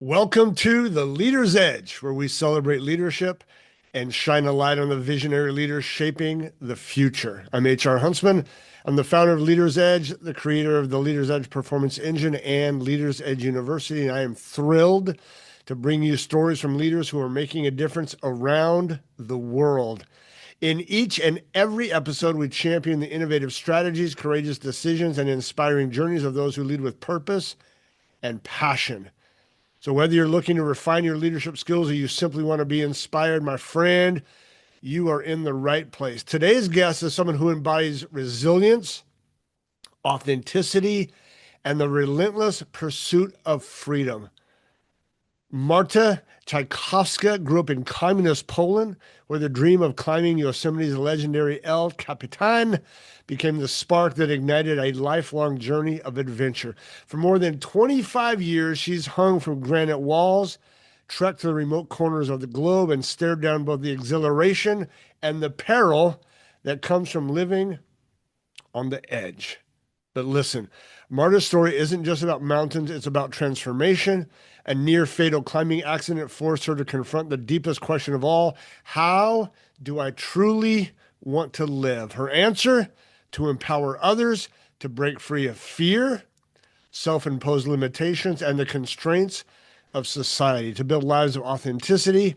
Welcome to The Leader's Edge, where we celebrate leadership and shine a light on the visionary leaders shaping the future. I'm HR Huntsman. I'm the founder of Leader's Edge, the creator of the Leader's Edge Performance Engine and Leader's Edge University. And I am thrilled to bring you stories from leaders who are making a difference around the world. In each and every episode, we champion the innovative strategies, courageous decisions, and inspiring journeys of those who lead with purpose and passion. So, whether you're looking to refine your leadership skills or you simply want to be inspired, my friend, you are in the right place. Today's guest is someone who embodies resilience, authenticity, and the relentless pursuit of freedom. Marta Czajkowska grew up in communist Poland, where the dream of climbing Yosemite's legendary El Capitan became the spark that ignited a lifelong journey of adventure. For more than 25 years, she's hung from granite walls, trekked to the remote corners of the globe, and stared down both the exhilaration and the peril that comes from living on the edge. But listen, Marta's story isn't just about mountains, it's about transformation. A near fatal climbing accident forced her to confront the deepest question of all: how do I truly want to live? Her answer: to empower others, to break free of fear, self imposed limitations, and the constraints of society, to build lives of authenticity,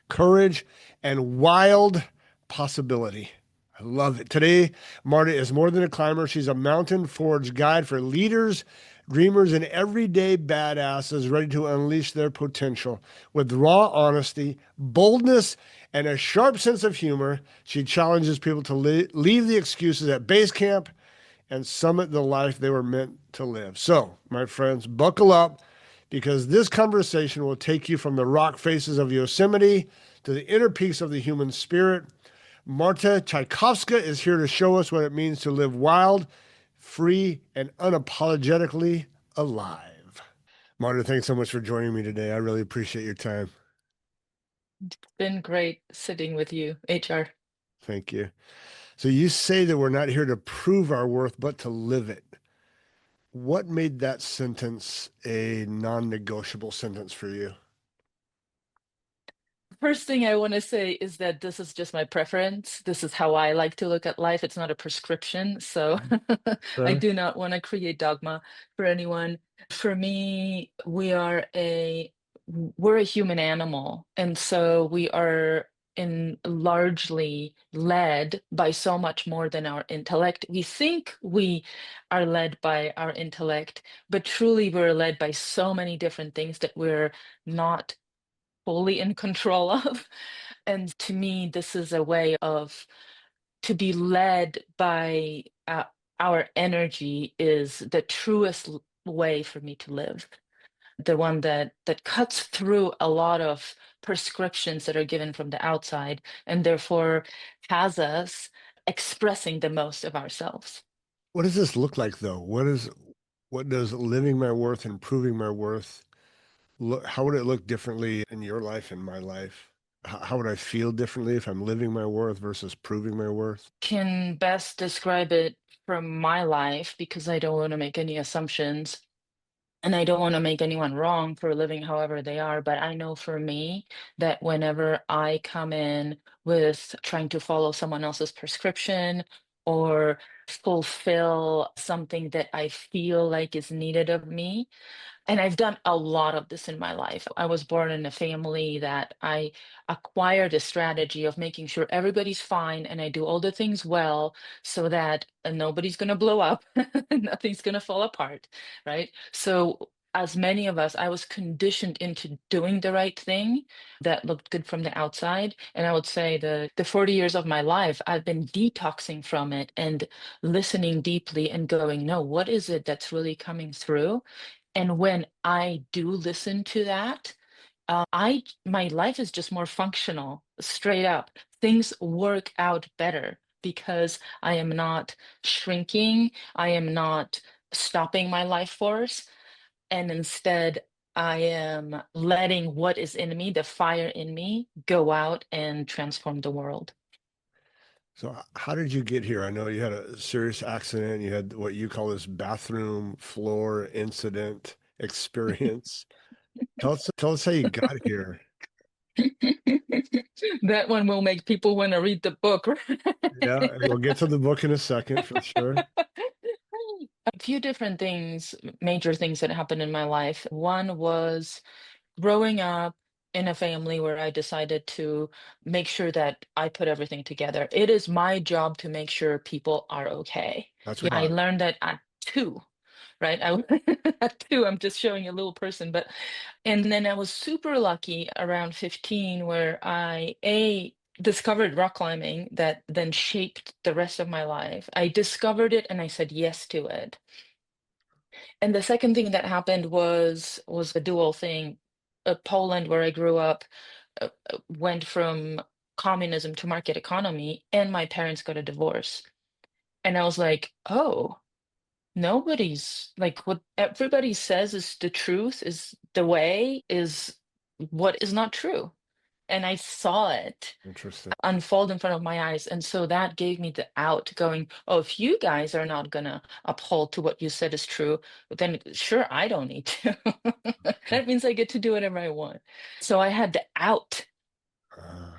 courage, and wild possibility. I love it. Today, Marta is more than a climber. She's a mountain forged guide for leaders, dreamers, and everyday badasses ready to unleash their potential. With raw honesty, boldness, and a sharp sense of humor, she challenges people to leave the excuses at base camp and summit the life they were meant to live. So, my friends, buckle up because this conversation will take you from the rock faces of Yosemite to the inner peace of the human spirit. Marta Czajkowska is here to show us what it means to live wild, free, and unapologetically alive. Marta, thanks so much for joining me today. I really appreciate your time. Been great sitting with you, HR. Thank you. So you say that we're not here to prove our worth, but to live it. What made that sentence a non-negotiable sentence for you? First thing I want to say is that this is just my preference. This is how I like to look at life. It's not a prescription. So I Okay. do not want to create dogma for anyone. For me, we're a human animal. And so we are in largely led by so much more than our intellect. We think we are led by our intellect, but truly we're led by so many different things that we're not fully in control of. And to me, this is a way of to be led by our energy is the truest way for me to live. The one that cuts through a lot of prescriptions that are given from the outside and therefore has us expressing the most of ourselves. What does this look like though? What does living my worth and proving my worth look, how would it look differently in your life and my life? How would I feel differently if I'm living my worth versus proving my worth? Can best describe it from my life because I don't want to make any assumptions. And I don't want to make anyone wrong for living however they are, but I know for me that whenever I come in with trying to follow someone else's prescription or fulfill something that I feel like is needed of me, and I've done a lot of this in my life. I was born in a family that I acquired a strategy of making sure everybody's fine and I do all the things well so that nobody's going to blow up, nothing's going to fall apart, right? So, as many of us, I was conditioned into doing the right thing that looked good from the outside. And I would say the 40 years of my life, I've been detoxing from it and listening deeply and going, no, what is it that's really coming through? And when I do listen to that, my life is just more functional, straight up. Things work out better because I am not shrinking, I am not stopping my life force, and instead I am letting what is in me, the fire in me, go out and transform the world. So how did you get here? I know you had a serious accident. You had what you call this bathroom floor incident experience. Tell us how you got here. That one will make people want to read the book, Yeah, right? and we'll get to the book in a second for sure. A few different things, major things that happened in my life. One was growing up in a family where I decided to make sure that I put everything together. It is my job to make sure people are okay. That's Yeah, I right. learned that at 2, right? At 2, I'm just showing a little person, but and then I was super lucky around 15 where I discovered rock climbing that then shaped the rest of my life. I discovered it and I said yes to it. And the second thing that happened was a dual thing. Poland, where I grew up, went from communism to market economy, and my parents got a divorce. And I was like, oh, nobody's like what everybody says is the truth, is the way, is what is not true. And I saw it Interesting. unfold in front of my eyes. And so that gave me the out going, oh, if you guys are not gonna uphold to what you said is true, then sure, I don't need to. That means I get to do whatever I want. So I had the out. Uh,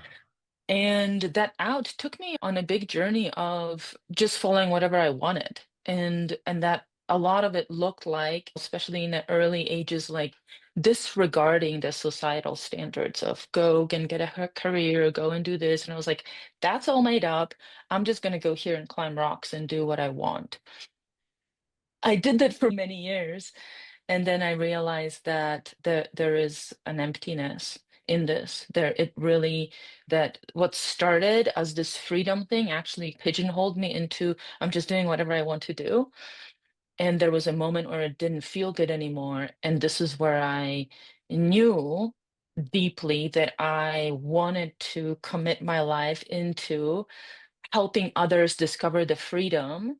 And that out took me on a big journey of just following whatever I wanted. And that a lot of it looked like, especially in the early ages, like disregarding the societal standards of go and get a career, go and do this. And I was like, that's all made up. I'm just gonna go here and climb rocks and do what I want. I did that for many years. And then I realized that there is an emptiness in this. It really, that what started as this freedom thing actually pigeonholed me into I'm just doing whatever I want to do. And there was a moment where it didn't feel good anymore. And this is where I knew deeply that I wanted to commit my life into helping others discover the freedom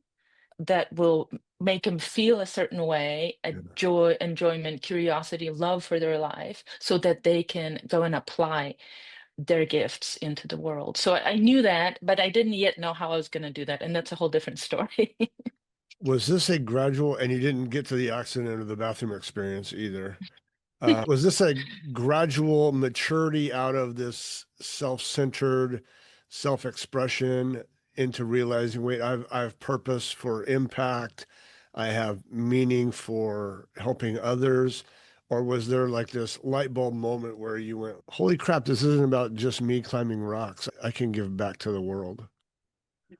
that will make them feel a certain way, a yeah. joy, enjoyment, curiosity, love for their life, so that they can go and apply their gifts into the world. So I knew that, but I didn't yet know how I was going to do that. And that's a whole different story. Was this a gradual, and you didn't get to the accident or the bathroom experience either? Was this a gradual maturity out of this self-centered self-expression into realizing, wait, I have purpose for impact, I have meaning for helping others? Or was there like this light bulb moment where you went, holy crap, this isn't about just me climbing rocks. I can give back to the world.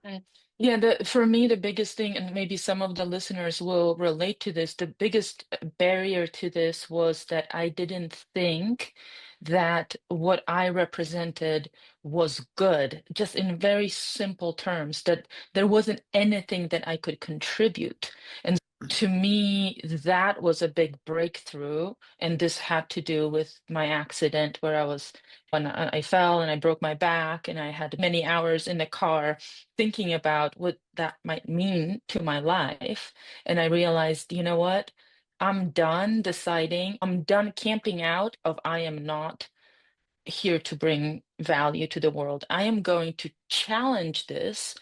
Mhm. Yeah, for me, the biggest thing, and maybe some of the listeners will relate to this, the biggest barrier to this was that I didn't think that what I represented was good, just in very simple terms, that there wasn't anything that I could contribute. And to me, that was a big breakthrough. And this had to do with my accident where when I fell and I broke my back, and I had many hours in the car thinking about what that might mean to my life. And I realized, you know what? I'm done deciding, I'm done camping out of I am not here to bring value to the world. I am going to challenge this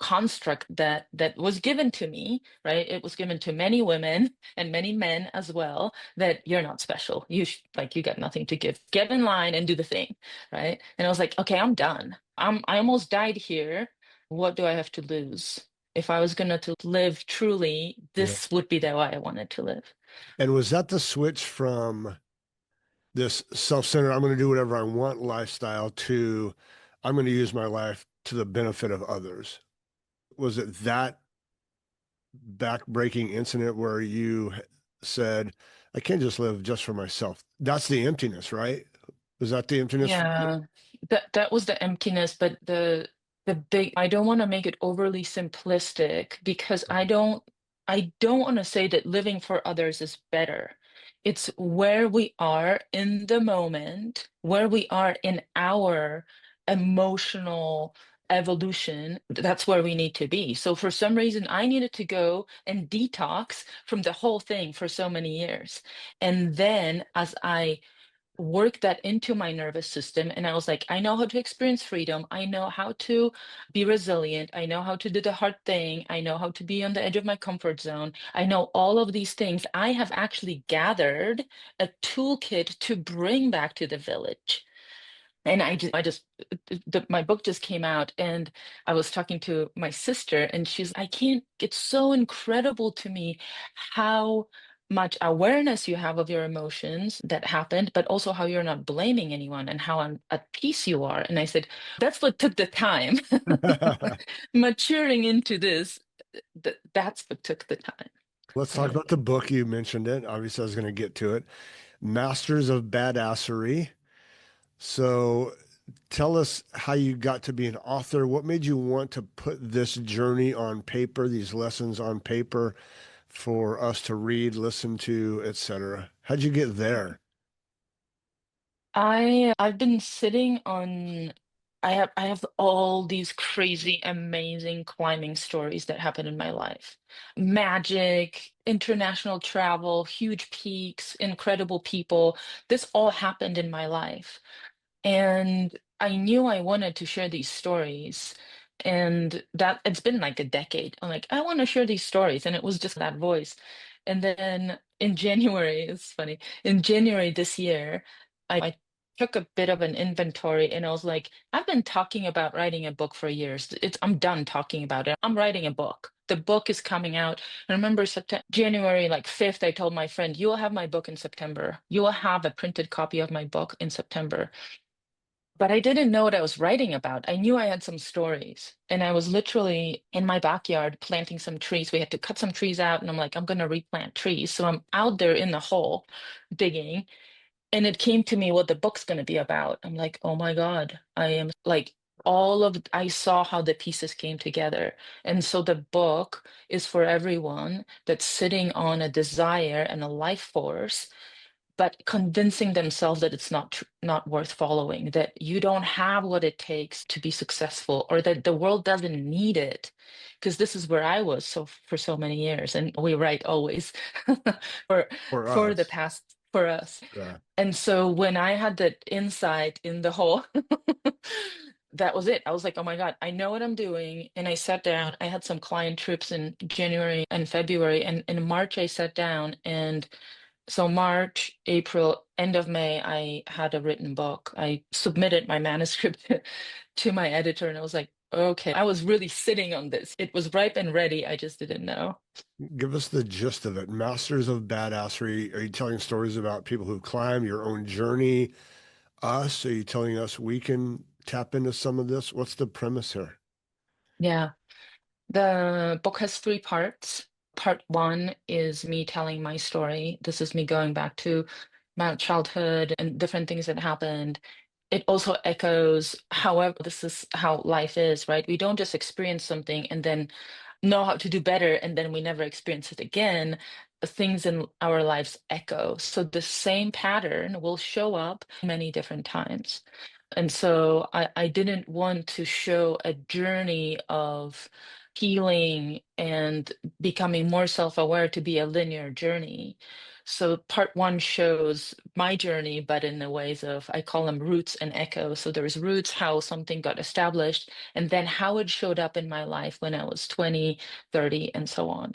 construct that was given to me, right? It was given to many women and many men as well, that you're not special. Like you got nothing to give. Get in line and do the thing, right? And I was like, okay, I'm done. I almost died here. What do I have to lose? If I was gonna to live truly, Yeah. this would be the way I wanted to live. And was that the switch from this self-centered, I'm going to do whatever I want lifestyle to I'm going to use my life to the benefit of others? Was it that back-breaking incident where you said, I can't just live just for myself? That's the emptiness, right? Was that the emptiness for you? Yeah, that was the emptiness, but the big, I don't want to make it overly simplistic because I don't want to say that living for others is better. It's where we are in the moment, where we are in our emotional evolution. That's where we need to be. So for some reason, I needed to go and detox from the whole thing for so many years. And then as I work that into my nervous system. And I was like, I know how to experience freedom. I know how to be resilient. I know how to do the hard thing. I know how to be on the edge of my comfort zone. I know all of these things. I have actually gathered a toolkit to bring back to the village. And my book just came out, and I was talking to my sister, and I can't, it's so incredible to me how much awareness you have of your emotions that happened, but also how you're not blaming anyone and how at peace you are. And I said, that's what took the time. Maturing into this, that's what took the time. Let's talk Yeah. about the book. You mentioned it. Obviously, I was going to get to it. Masters of Badassery. So tell us how you got to be an author. What made you want to put this journey on paper, these lessons on paper for us to read, listen to, etc.? How'd you get there? I've been sitting on I have all these crazy amazing climbing stories that happen in my life. Magic, international travel, huge peaks, incredible people. This all happened in my life. And I knew I wanted to share these stories. And that it's been like a decade. I'm like, I want to share these stories. And it was just that voice. And then in January, it's funny, in January this year, I took a bit of an inventory and I was like, I've been talking about writing a book for years. I'm done talking about it. I'm writing a book. The book is coming out. I remember September, January like 5th, I told my friend, you will have my book in September. You will have a printed copy of my book in September. But I didn't know what I was writing about. I knew I had some stories, and I was literally in my backyard planting some trees. We had to cut some trees out, and I'm like, I'm going to replant trees. So I'm out there in the hole digging, and it came to me what the book's going to be about. I'm like, oh my God, I am like, I saw how the pieces came together. And so the book is for everyone that's sitting on a desire and a life force but convincing themselves that it's not worth following, that you don't have what it takes to be successful, or that the world doesn't need it. Because this is where I was so for so many years, and we write always for For for the us. past for us. Yeah. And so when I had that insight in the whole, that was it. I was like, oh my God, I know what I'm doing. And I sat down. I had some client trips in January and February, and in March I sat down and so March, April, end of May, I had a written book. I submitted my manuscript to my editor and I was like, okay, I was really sitting on this. It was ripe and ready. I just didn't know. Give us the gist of it. Masters of Badassery. Are you telling stories about people who climb your own journey? Us? Are you telling us we can tap into some of this? What's the premise here? Yeah. The book has three parts. Part one is me telling my story. This is me going back to my childhood and different things that happened. It also echoes, however, this is how life is, right? We don't just experience something and then know how to do better and then we never experience it again. Things in our lives echo. So the same pattern will show up many different times. And so I didn't want to show a journey of healing and becoming more self-aware to be a linear journey. So part one shows my journey, but in the ways of, I call them roots and echoes. So there's roots, how something got established, and then how it showed up in my life when I was 20, 30, and so on.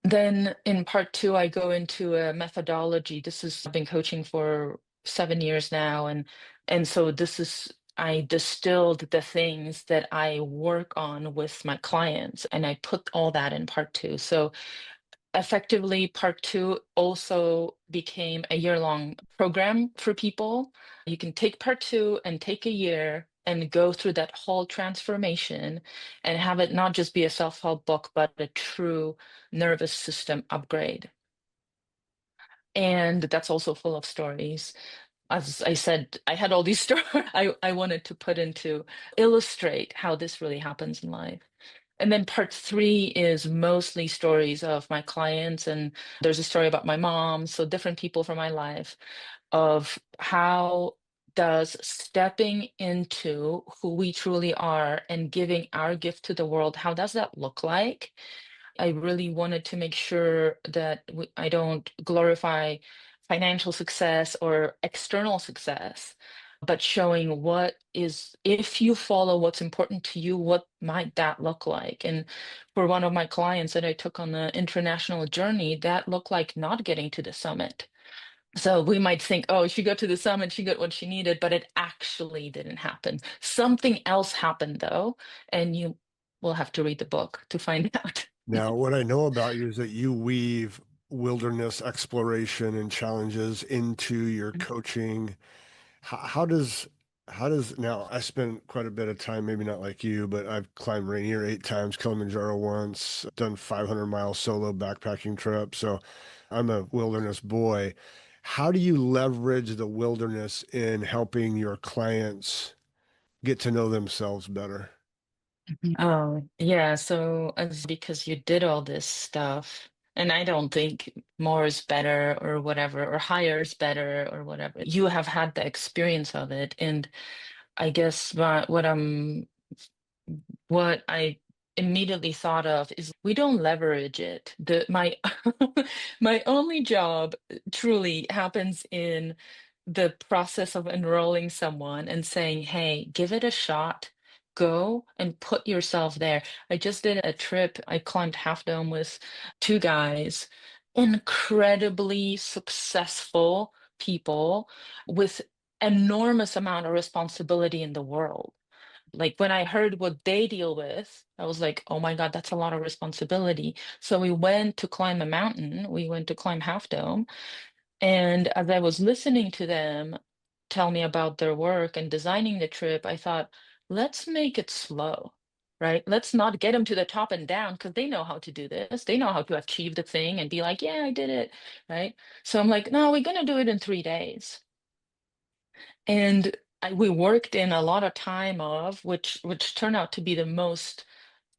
Then in part two, I go into a methodology. I've been coaching for 7 years now, and so I distilled the things that I work on with my clients, and I put all that in part two. So effectively, part two also became a year-long program for people. You can take part two and take a year and go through that whole transformation and have it not just be a self-help book, but a true nervous system upgrade. And that's also full of stories. As I said, I had all these stories I wanted to put into illustrate how this really happens in life. And then part three is mostly stories of my clients, and there's a story about my mom, so different people from my life, of how does stepping into who we truly are and giving our gift to the world, how does that look like? I really wanted to make sure that I don't glorify financial success or external success, but showing what is, if you follow what's important to you, what might that look like? And for one of my clients that I took on the international journey, that looked like not getting to the summit. So we might think, oh, she got to the summit, she got what she needed, but it actually didn't happen. Something else happened though, and you will have to read the book to find out. Now, what I know about you is that you weave wilderness exploration and challenges into your coaching. How does now I spent quite a bit of time, maybe not like you, but I've climbed Rainier 8 times, Kilimanjaro once, done 500-mile solo backpacking trip. So I'm a wilderness boy. How do you leverage the wilderness in helping your clients get to know themselves better? Oh, yeah. So as because you did all this stuff, and I don't think more is better or whatever, or higher is better or whatever. You have had the experience of it. And I guess what I immediately thought of is we don't leverage it. My only job truly happens in the process of enrolling someone and saying, "Hey, give it a shot. Go and put yourself there." I just did a trip. I climbed Half Dome with two guys, incredibly successful people with enormous amount of responsibility in the world. Like when I heard what they deal with, I was like, oh my God, that's a lot of responsibility. So we went to climb a mountain. We went to climb Half Dome. And as I was listening to them tell me about their work and designing the trip, I thought, let's make it slow, right? Let's not get them to the top and down because they know how to do this. They know how to achieve the thing and be like, yeah, I did it, right? So I'm like, no, we're going to do it in 3 days. And we worked in a lot of time of which turned out to be the most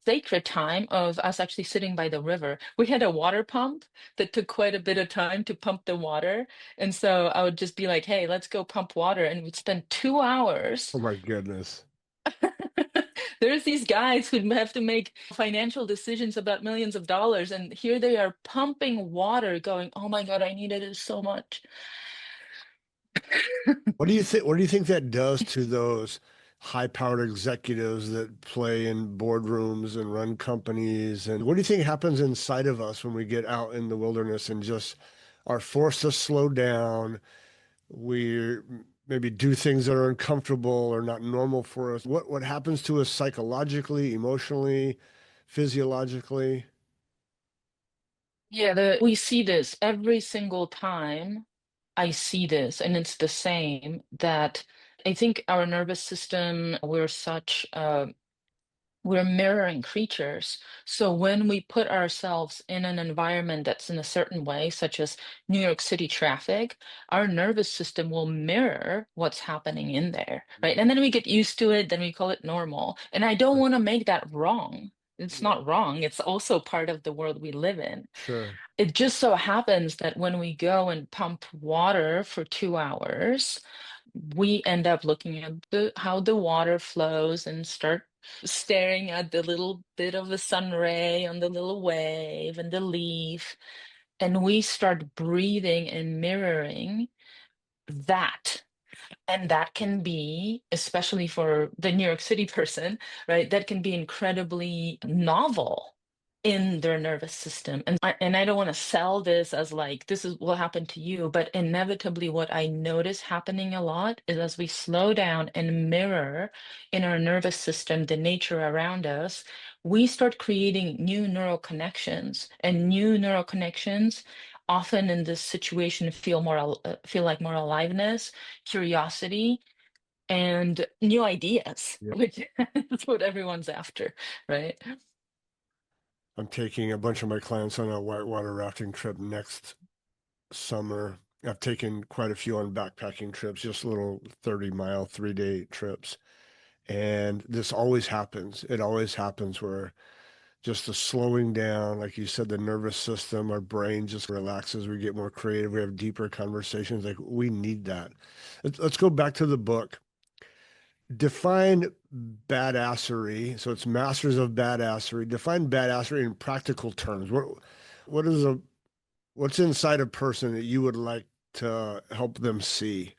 sacred time of us actually sitting by the river. We had a water pump that took quite a bit of time to pump the water. And so I would just be like, hey, let's go pump water. And we'd spend 2 hours. Oh my goodness. There's these guys who have to make financial decisions about millions of dollars. And here they are pumping water, going, oh my God, I needed it so much. What do you think that does to those high-powered executives that play in boardrooms and run companies? And what do you think happens inside of us when we get out in the wilderness and just are forced to slow down? We maybe do things that are uncomfortable or not normal for us. What happens to us psychologically, emotionally, physiologically? Yeah, we see this every single time I see this, and it's the same that I think our nervous system, we're mirroring creatures. So when we put ourselves in an environment that's in a certain way, such as New York City traffic, our nervous system will mirror what's happening in there, right? And then we get used to it, then we call it normal. And I don't want to make that wrong. It's Yeah, not wrong. It's also part of the world we live in. sure. It just so happens that when we go and pump water for 2 hours, we end up looking at how the water flows and start staring at the little bit of a sun ray on the little wave and the leaf. And we start breathing and mirroring that. And that can be, especially for the New York City person, right? That can be incredibly novel in their nervous system. And I don't want to sell this as like, this is what happened to you, but inevitably, what I notice happening a lot is as we slow down and mirror in our nervous system the nature around us, we start creating new neural connections. And new neural connections often in this situation feel like more aliveness, curiosity, and new ideas, Yeah. which is what everyone's after, right? I'm taking a bunch of my clients on a whitewater rafting trip next summer. I've taken quite a few on backpacking trips, just little 30-mile, 3-day trips. And this always happens. It always happens where just the slowing down, like you said, the nervous system, our brain just relaxes. We get more creative. We have deeper conversations. Like we need that. Let's go back to the book. Define badassery. So it's Masters of Badassery. Define badassery in practical terms. What is a what's inside a person that you would like to help them see?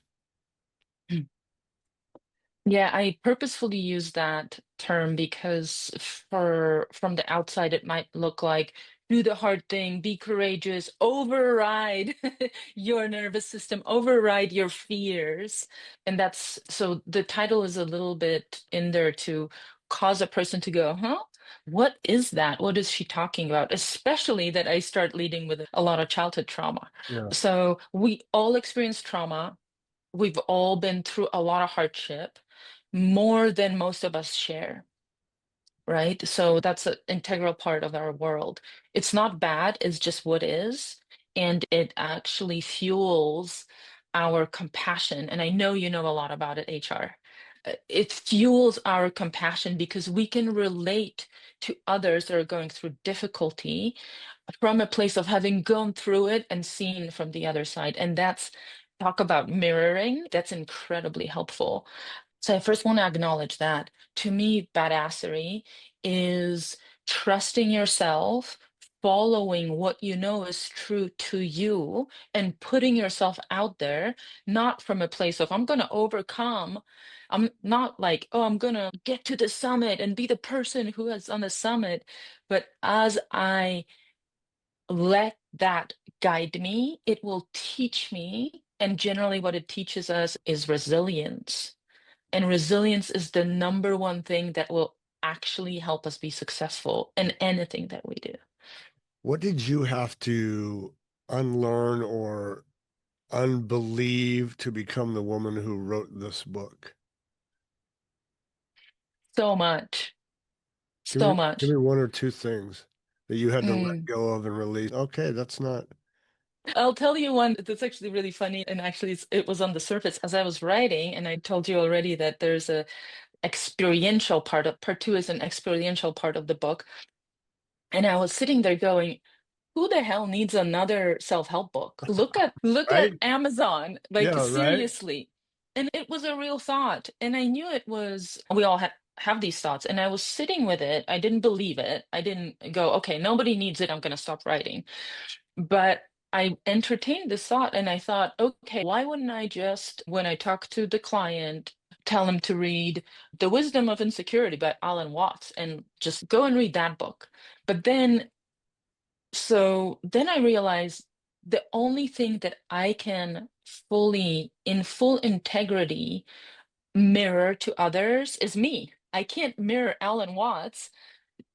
Yeah, I purposefully use that term because from the outside it might look like do the hard thing, be courageous, override your nervous system, override your fears. And that's so the title is a little bit in there to cause a person to go, huh? What is that? What is she talking about? Especially that I start leading with a lot of childhood trauma. Yeah. So we all experience trauma. We've all been through a lot of hardship, more than most of us share, right? So that's an integral part of our world. It's not bad, it's just what is. And it actually fuels our compassion. And I know you know a lot about it, HR. It fuels our compassion because we can relate to others that are going through difficulty from a place of having gone through it and seen from the other side. And that's talk about mirroring. That's incredibly helpful. So I first want to acknowledge that. To me, badassery is trusting yourself, following what you know is true to you, and putting yourself out there, not from a place of, I'm going to overcome. I'm not like, oh, I'm going to get to the summit and be the person who is on the summit. But as I let that guide me, it will teach me. And generally, what it teaches us is resilience. And resilience is the number one thing that will actually help us be successful in anything that we do. What did you have to unlearn or unbelieve to become the woman who wrote this book? So much, Give me so give much. me one or two things that you had to let Mm. go of and release. Okay, that's not I'll tell you one that's actually really funny. And actually, it was on the surface as I was writing. And I told you already that there's a experiential part two is an experiential part of the book. And I was sitting there going, who the hell needs another self-help book? Look at right. Amazon, like Yeah, right. seriously. And it was a real thought. And I knew it was, we all have these thoughts. And I was sitting with it. I didn't believe it. I didn't go, okay, nobody needs it. I'm going to stop writing. But I entertained this thought and I thought, okay, why wouldn't I just, when I talk to the client, tell them to read The Wisdom of Insecurity by Alan Watts and just go and read that book. But then then I realized the only thing that I can fully, in full integrity, mirror to others is me. I can't mirror Alan Watts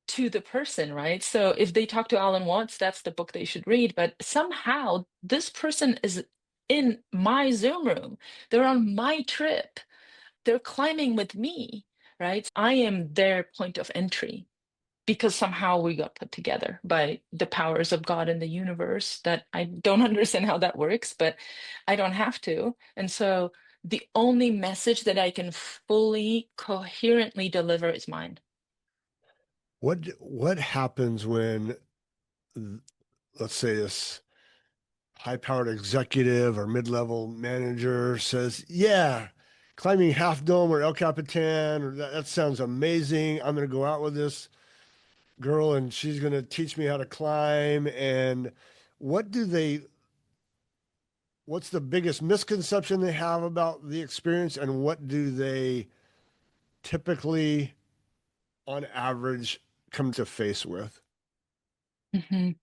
to the person, right? So if they talk to Alan Watts, that's the book they should read. But somehow this person is in my Zoom room. They're on my trip. They're climbing with me, right? I am their point of entry because somehow we got put together by the powers of God in the universe that I don't understand how that works, but I don't have to. And so the only message that I can fully coherently deliver is mine. What happens when, let's say, this high-powered executive or mid-level manager says, "Yeah, climbing Half Dome or El Capitan, or that sounds amazing. I'm going to go out with this girl and she's going to teach me how to climb." And what do they, what's the biggest misconception they have about the experience, and what do they typically, on average, come to face with? Mhm.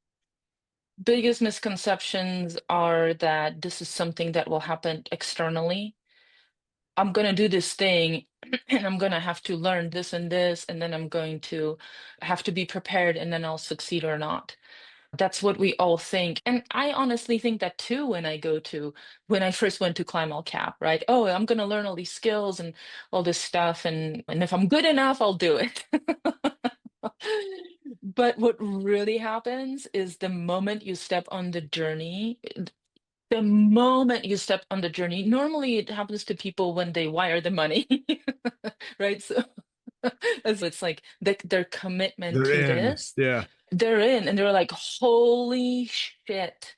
Biggest misconceptions are that this is something that will happen externally. I'm going to do this thing and I'm going to have to learn this and this, and then I'm going to have to be prepared and then I'll succeed or not. That's what we all think. And I honestly think that too when I first went to Climb All Cap, right? Oh, I'm going to learn all these skills and all this stuff. And if I'm good enough, I'll do it. But what really happens is the moment you step on the journey, normally it happens to people when they wire the money, right? So as it's like their commitment They're to in. this, Yeah. they're in and they're like, holy shit.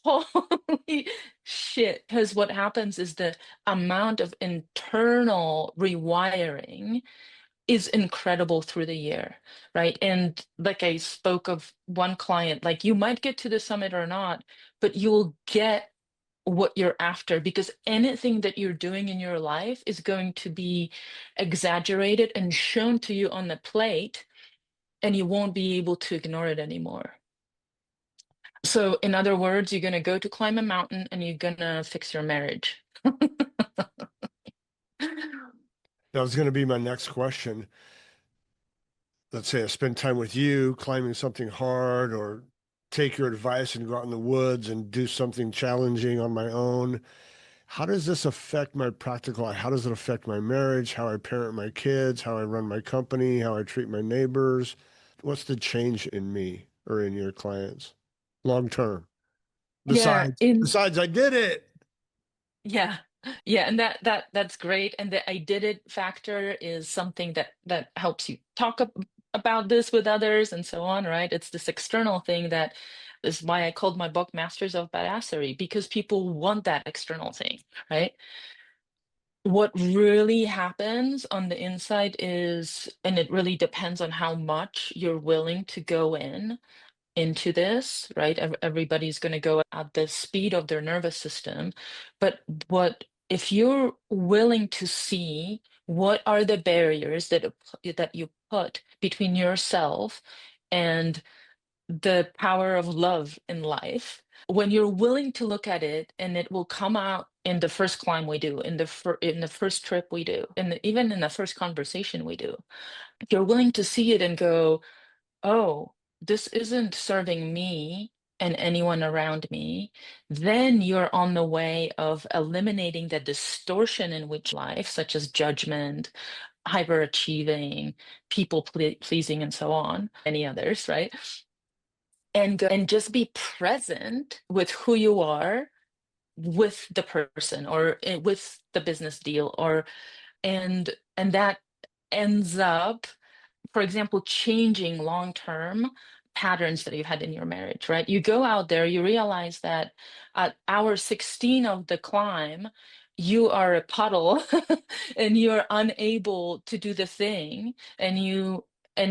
Holy shit. Because what happens is the amount of internal rewiring is incredible through the year, right? And like I spoke of one client, like you might get to the summit or not, but you'll get what you're after, because anything that you're doing in your life is going to be exaggerated and shown to you on the plate, and you won't be able to ignore it anymore. So, in other words, you're going to go to climb a mountain and you're going to fix your marriage. That was going to be my next question. Let's say I spend time with you climbing something hard, or take your advice and go out in the woods and do something challenging on my own. How does this affect my practical life? How does it affect my marriage, how I parent my kids, how I run my company, how I treat my neighbors? What's the change in me or in your clients long term? Yeah, Besides I did it. yeah. Yeah, and that's great. And the I did it factor is something that helps you talk about this with others and so on, right? It's this external thing that is why I called my book Masters of Badassery, because people want that external thing, right? What really happens on the inside is, and it really depends on how much you're willing to go into this, right? Everybody's going to go at the speed of their nervous system. But what if you're willing to see what are the barriers that you put between yourself and the power of love in life? When you're willing to look at it, and it will come out in the first climb we do, in the first trip we do, and even in the first conversation we do. If you're willing to see it and go, oh, this isn't serving me and anyone around me, then you're on the way of eliminating the distortion in which life, such as judgment, hyperachieving, pleasing, and so on, any others, right? And just be present with who you are, with the person, or with the business deal, or and that ends up, for example, changing long term patterns that you've had in your marriage, right? You go out there, you realize that at hour 16 of the climb, you are a puddle and you're unable to do the thing, and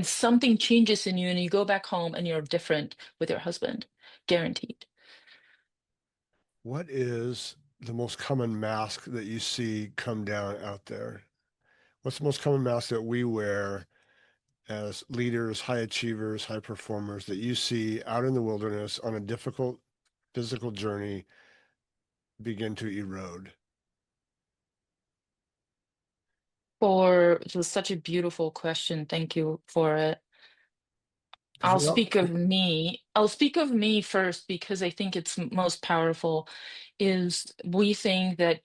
something changes in you, and you go back home and you're different with your husband, guaranteed. What is the most common mask that you see come down out there? What's the most common mask that we wear as leaders, high achievers, high performers that you see out in the wilderness on a difficult physical journey begin to erode? For just such a beautiful question. Thank you for it. Because we all, I'll speak of me first, because I think it's most powerful. Is we think that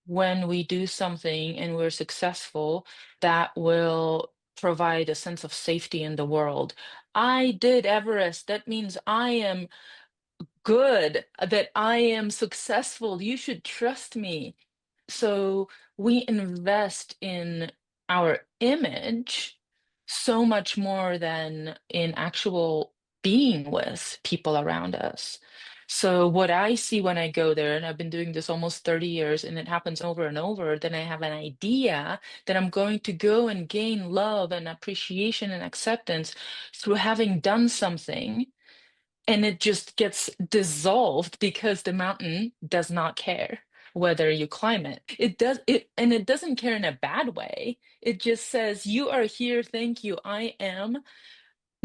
when we do something and we're successful, that will provide a sense of safety in the world. I did Everest. That means I am good, that I am successful. You should trust me. So we invest in our image so much more than in actual being with people around us. So what I see when I go there, and I've been doing this almost 30 years, and it happens over and over, then I have an idea that I'm going to go and gain love and appreciation and acceptance through having done something, and it just gets dissolved because the mountain does not care whether you climb it. It does it, and it doesn't care in a bad way. It just says, you are here, thank you. I am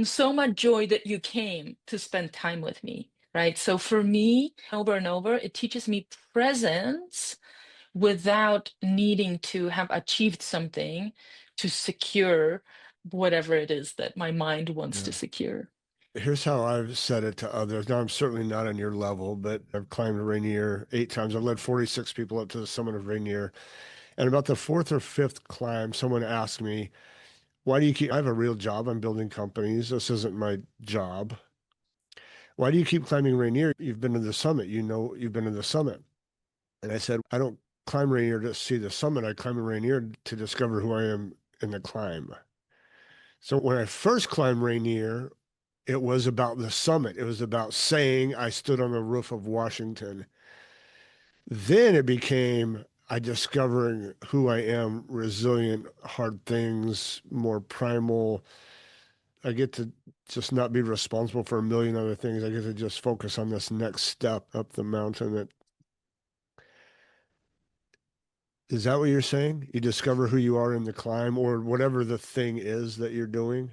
so much joy that you came to spend time with me. Right. So for me, over and over, it teaches me presence without needing to have achieved something to secure whatever it is that my mind wants to yeah. secure. Here's how I've said it to others. Now, I'm certainly not on your level, but I've climbed Rainier 8 times. I've led 46 people up to the summit of Rainier. And about the fourth or fifth climb, someone asked me, why do you keep, I have a real job. I'm building companies. This isn't my job. Why do you keep climbing Rainier? You've been to the summit. You know, you've been to the summit. And I said, I don't climb Rainier to see the summit. I climb Rainier to discover who I am in the climb. So when I first climbed Rainier, it was about the summit. It was about saying I stood on the roof of Washington. Then it became I discovering who I am, resilient, hard things, more primal. I get to just not be responsible for a million other things. I get to just focus on this next step up the mountain that Is that what you're saying? You discover who you are in the climb or whatever the thing is that you're doing?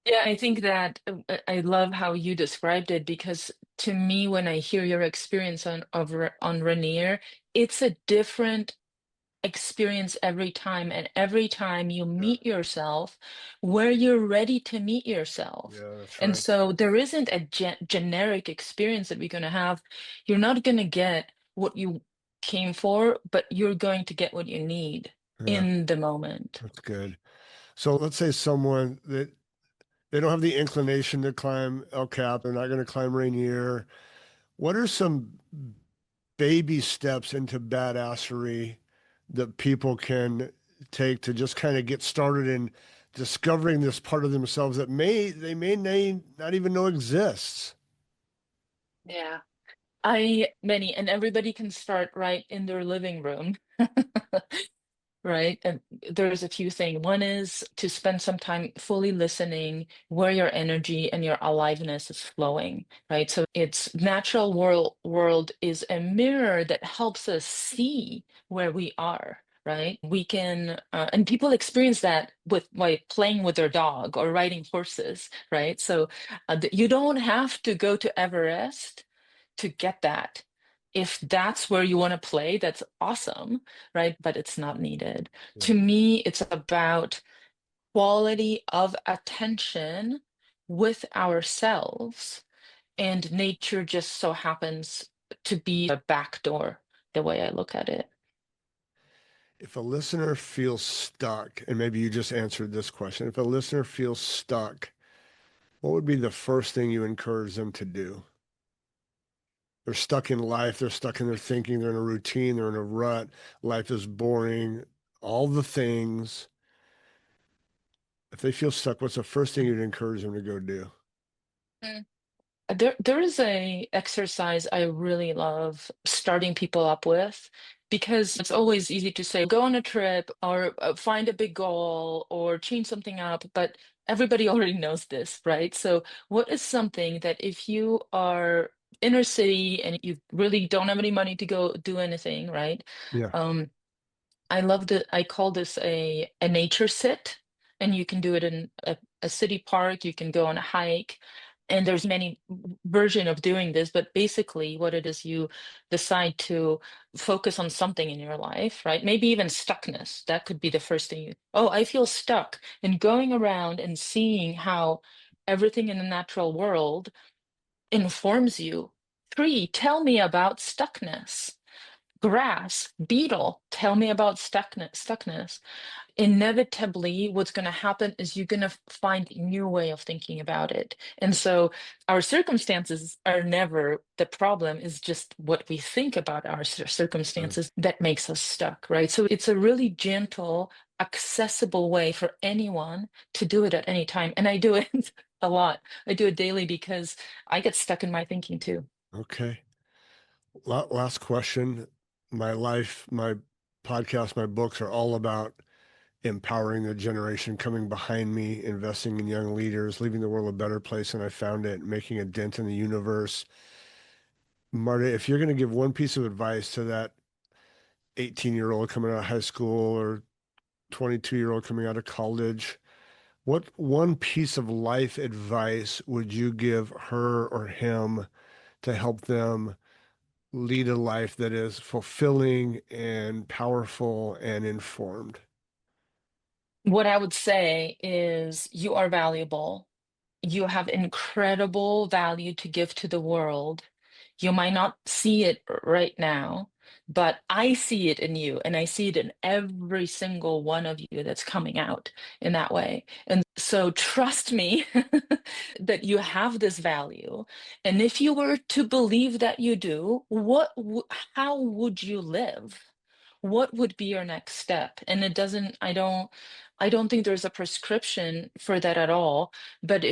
Yeah, I think that I love how you described it because to me, when I hear your experience on Rainier, it's a different experience every time, and every time you Yeah. meet yourself where you're ready to meet yourself. Yeah, that's And right. so there isn't a generic experience that we're going to have. You're not going to get what you came for, but you're going to get what you need Yeah, in the moment. that's good. So let's say someone that they don't have the inclination to climb El Cap, they're not going to climb Rainier. What are some baby steps into badassery that people can take to just kind of get started in discovering this part of themselves that may not even know exists? Yeah. Many, and everybody can start right in their living room. Right? And there's a few things. One is to spend some time fully listening where your energy and your aliveness is flowing, right? So it's natural world is a mirror that helps us see where we are. Right? We can, and people experience that with by playing with their dog or riding horses, right? So you don't have to go to Everest to get that. If that's where you want to play, that's awesome, right? But it's not needed. Yeah. To me, it's about quality of attention with ourselves, and nature just so happens to be a backdoor, the way I look at it. If a listener feels stuck, and maybe you just answered this question, if a listener feels stuck, what would be the first thing you encourage them to do? They're stuck in life, they're stuck in their thinking, they're in a routine, they're in a rut, life is boring, all the things. If they feel stuck, what's the first thing you'd encourage them to go do? There is a exercise I really love starting people up with because it's always easy to say, go on a trip or find a big goal or change something up, but everybody already knows this, right? So what is something that if you are inner city and you really don't have any money to go do anything, right? Yeah. Um, I love that. I call this a nature sit, and you can do it in a city park. You can go on a hike, and there's many version of doing this. But basically, what it is, you decide to focus on something in your life, right? Maybe even stuckness. That could be the first thing you. Oh, I feel stuck, and going around and seeing how everything in the natural world informs you. Three, tell me about stuckness. Grass, beetle, tell me about stuckness. Inevitably, what's going to happen is you're going to find a new way of thinking about it. And so our circumstances are never the problem, is just what we think about our Mm. circumstances that makes us stuck, right? So it's a really gentle, accessible way for anyone to do it at any time. And I do it a lot. I do it daily because I get stuck in my thinking too. Okay. Last question. My life, my podcast, my books are all about empowering the generation coming behind me, investing in young leaders, leaving the world a better place than I found it, making a dent in the universe. Marta, if you're going to give one piece of advice to that 18-year-old coming out of high school or 22-year-old coming out of college, what one piece of life advice would you give her or him to help them lead a life that is fulfilling and powerful and informed? What I would say is you are valuable. You have incredible value to give to the world. You might not see it right now, but I see it in you, and I see it in every single one of you that's coming out in that way. And so trust me that you have this value. And if you were to believe that you do, how would you live? What would be your next step? And I don't think there's a prescription for that at all. But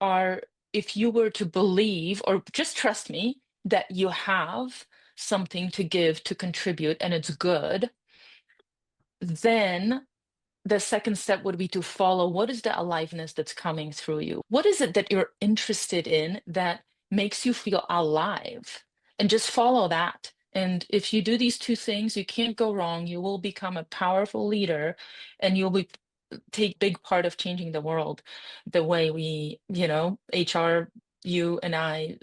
are, if you were to believe or just trust me that you have something to give, to contribute, and it's good, then the second step would be to follow what is the aliveness that's coming through you? What is it that you're interested in that makes you feel alive? And just follow that. And if you do these two things, you can't go wrong. You will become a powerful leader, and you'll be take big part of changing the world the way we, HR, you and I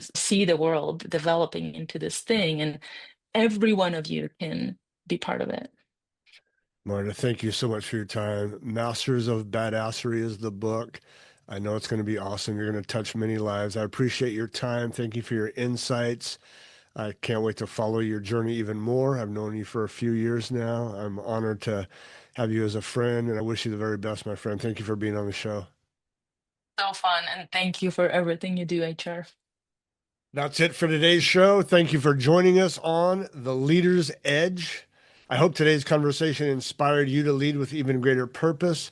see the world developing into this thing, and every one of you can be part of it. Marta, thank you so much for your time. Masters of Badassery is the book. I know it's going to be awesome. You're going to touch many lives. I appreciate your time. Thank you for your insights. I can't wait to follow your journey even more. I've known you for a few years now. I'm honored to have you as a friend, and I wish you the very best, my friend. Thank you for being on the show. So fun, and thank you for everything you do, HR. That's it for today's show. Thank you for joining us on The Leader's Edge. I hope today's conversation inspired you to lead with even greater purpose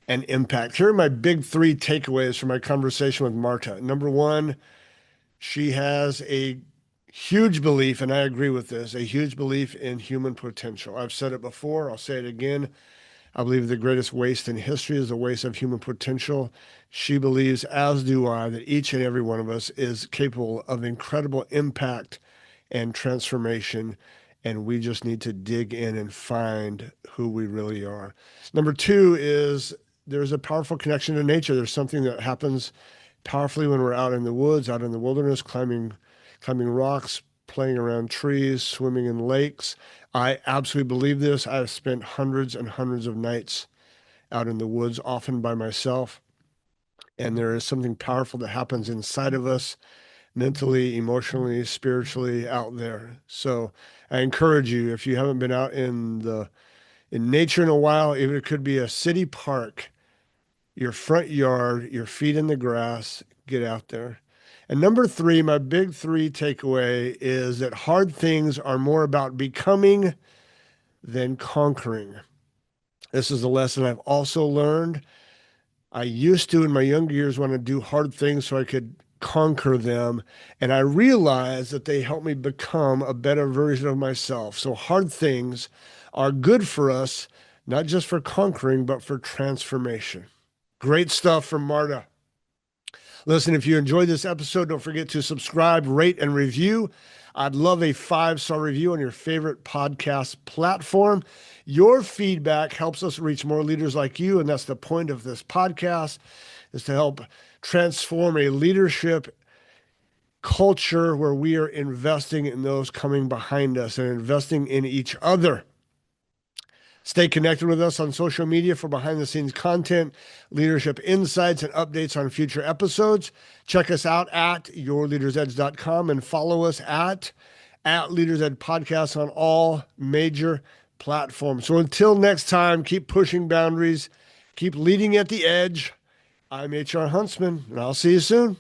and impact. Here are my big three takeaways from my conversation with Marta. Number one, she has a huge belief, and I agree with this, a huge belief in human potential. I've said it before, I'll say it again. I believe the greatest waste in history is the waste of human potential. She believes, as do I, that each and every one of us is capable of incredible impact and transformation, and we just need to dig in and find who we really are. Number two is there's a powerful connection to nature. There's something that happens powerfully when we're out in the woods, out in the wilderness, climbing rocks, playing around trees, swimming in lakes. I absolutely believe this. I've spent hundreds and hundreds of nights out in the woods, often by myself. And there is something powerful that happens inside of us, mentally, emotionally, spiritually, out there. So I encourage you, if you haven't been out in nature in a while, even it could be a city park, your front yard, your feet in the grass, get out there. And number three, my big three takeaway is that hard things are more about becoming than conquering. This is a lesson I've also learned. I used to, in my younger years, want to do hard things so I could conquer them. And I realized that they helped me become a better version of myself. So hard things are good for us, not just for conquering, but for transformation. Great stuff from Marta. Listen, if you enjoyed this episode, don't forget to subscribe, rate, and review. I'd love a 5-star review on your favorite podcast platform. Your feedback helps us reach more leaders like you, and that's the point of this podcast, is to help transform a leadership culture where we are investing in those coming behind us and investing in each other. Stay connected with us on social media for behind-the-scenes content, leadership insights, and updates on future episodes. Check us out at yourleadersedge.com and follow us at Leaders Ed Podcast on all major platforms. So until next time, keep pushing boundaries, keep leading at the edge. I'm HR Huntsman, and I'll see you soon.